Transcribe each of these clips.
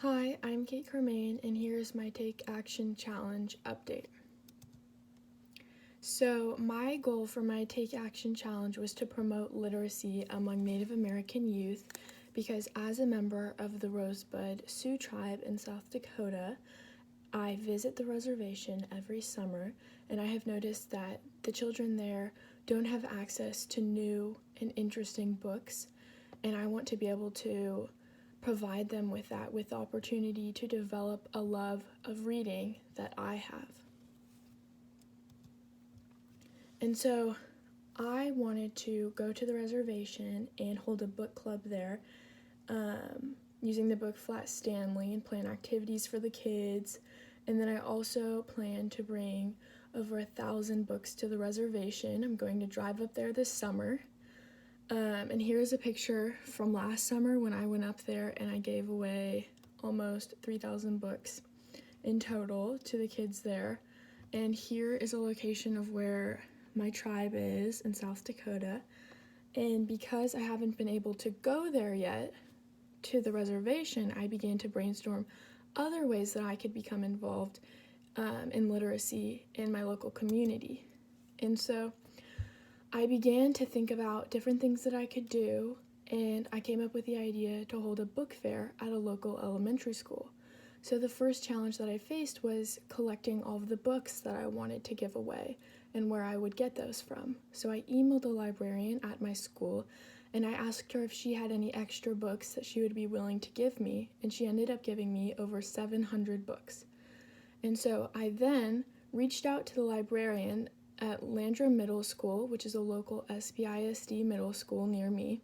Hi, I'm Kate Carmain, and here's my Take Action Challenge update. So, my goal for my Take Action Challenge was to promote literacy among Native American youth because, as a member of the Rosebud Sioux Tribe in South Dakota, I visit the reservation every summer, and I have noticed that the children there don't have access to new and interesting books, and I want to be able to provide them with that, with the opportunity to develop a love of reading that I have. And so I wanted to go to the reservation and hold a book club there, using the book Flat Stanley, and plan activities for the kids. And then I also plan to bring over 1,000 books to the reservation. I'm going to drive up there this summer. And here's a picture from last summer when I went up there and I gave away almost 3,000 books in total to the kids there. And here is a location of where my tribe is in South Dakota. And because I haven't been able to go there yet to the reservation, I began to brainstorm other ways that I could become involved in literacy in my local community. And so I began to think about different things that I could do, and I came up with the idea to hold a book fair at a local elementary school. So the first challenge that I faced was collecting all of the books that I wanted to give away and where I would get those from. So I emailed the librarian at my school, and I asked her if she had any extra books that she would be willing to give me, and she ended up giving me over 700 books. And so I then reached out to the librarian at Landrum Middle School, which is a local SBISD middle school near me,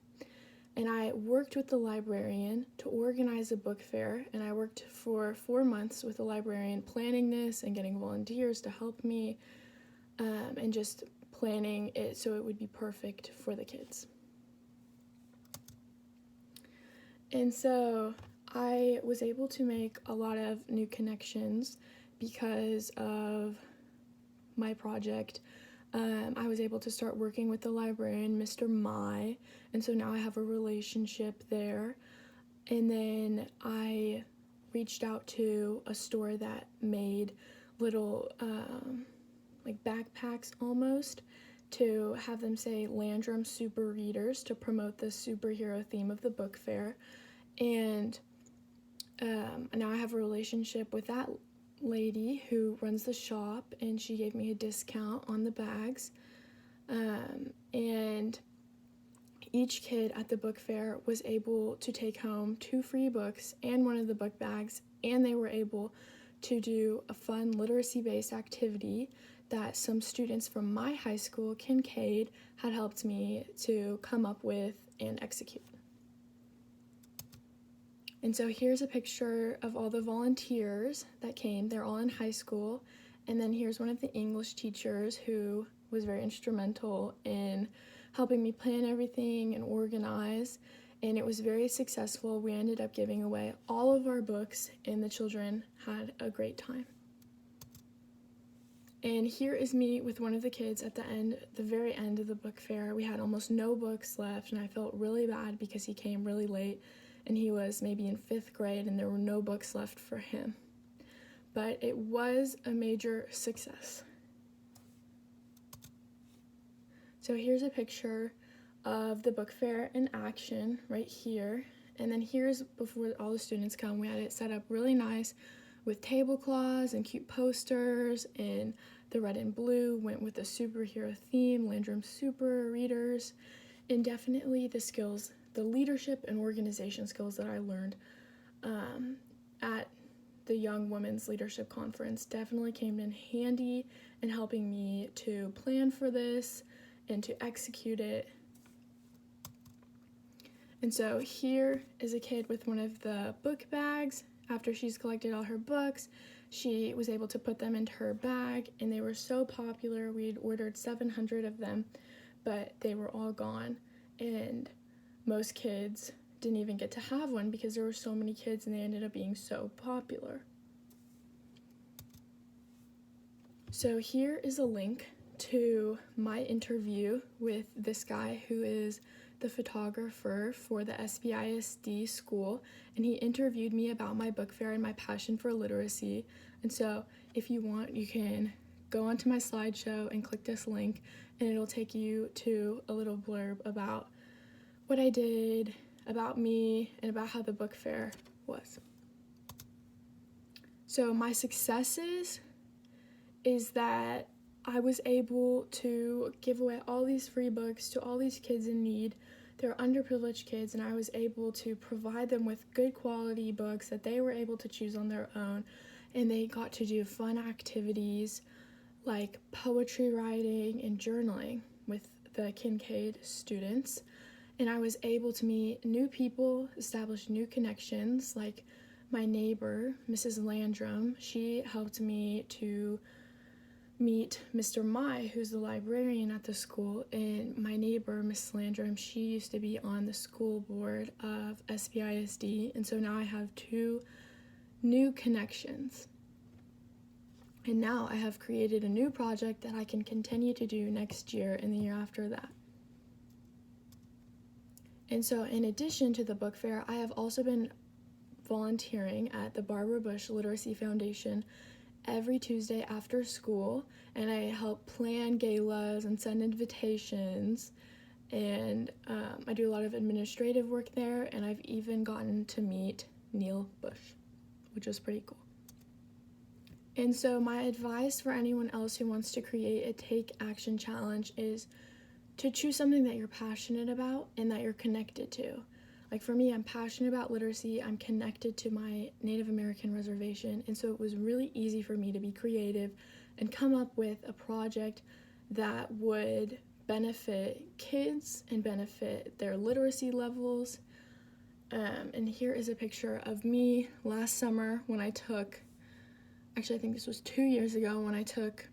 and I worked with the librarian to organize a book fair, and I worked for 4 months with the librarian planning this and getting volunteers to help me, and just planning it so it would be perfect for the kids. And so I was able to make a lot of new connections because of my project. I was able to start working with the librarian, Mr. Mai, and so now I have a relationship there. And then I reached out to a store that made little like backpacks almost, to have them say Landrum Super Readers to promote the superhero theme of the book fair. And now I have a relationship with that lady who runs the shop, and she gave me a discount on the bags. And each kid at the book fair was able to take home 2 free books and one of the book bags, and they were able to do a fun literacy-based activity that some students from my high school, Kincaid, had helped me to come up with and execute. And so here's a picture of all the volunteers that came. They're all in high school. And then here's one of the English teachers who was very instrumental in helping me plan everything and organize. And it was very successful. We ended up giving away all of our books, and the children had a great time. And here is me with one of the kids at the very end of the book fair. We had almost no books left, and I felt really bad because he came really late, and he was maybe in 5th grade, and there were no books left for him. But it was a major success. So here's a picture of the book fair in action right here. And then here's before all the students come. We had it set up really nice with tablecloths and cute posters, and the red and blue went with the superhero theme, Landrum Super Readers, and definitely the skills, the leadership and organization skills that I learned at the Young Women's Leadership Conference definitely came in handy in helping me to plan for this and to execute it. And so here is a kid with one of the book bags. After she's collected all her books, she was able to put them into her bag, and they were so popular. We had ordered 700 of them, but they were all gone, and most kids didn't even get to have one because there were so many kids and they ended up being so popular. So here is a link to my interview with this guy who is the photographer for the SBISD school, and he interviewed me about my book fair and my passion for literacy. And so if you want, you can go onto my slideshow and click this link, and it'll take you to a little blurb about what I did, about me, and about how the book fair was. So my successes is that I was able to give away all these free books to all these kids in need. They're underprivileged kids, and I was able to provide them with good quality books that they were able to choose on their own, and they got to do fun activities like poetry writing and journaling with the Kincaid students. And I was able to meet new people, establish new connections, like my neighbor, Mrs. Landrum. She helped me to meet Mr. Mai, who's the librarian at the school, and my neighbor, Miss Landrum, she used to be on the school board of SBISD, and so now I have 2 new connections. And now I have created a new project that I can continue to do next year and the year after that. And so in addition to the book fair, I have also been volunteering at the Barbara Bush Literacy Foundation every Tuesday after school, and I help plan galas and send invitations, and I do a lot of administrative work there, and I've even gotten to meet Neil Bush, which is pretty cool. And so my advice for anyone else who wants to create a Take Action Challenge is to choose something that you're passionate about and that you're connected to. Like for me, I'm passionate about literacy, I'm connected to my Native American reservation, and so it was really easy for me to be creative and come up with a project that would benefit kids and benefit their literacy levels. And here is a picture of me last summer when I took, actually I think this was 2 years ago, when I took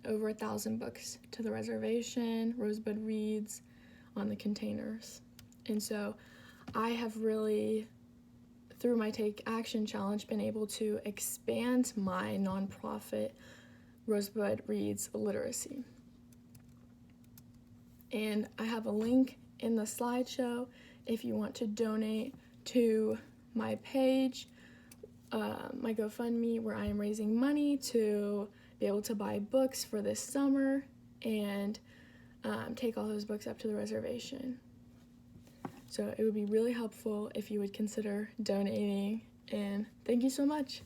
over 1,000 books to the reservation, Rosebud Reads on the containers. And so I have really, through my Take Action Challenge, been able to expand my nonprofit Rosebud Reads literacy. And I have a link in the slideshow if you want to donate to my page, my GoFundMe, where I am raising money to be able to buy books for this summer and take all those books up to the reservation. So it would be really helpful if you would consider donating, and thank you so much.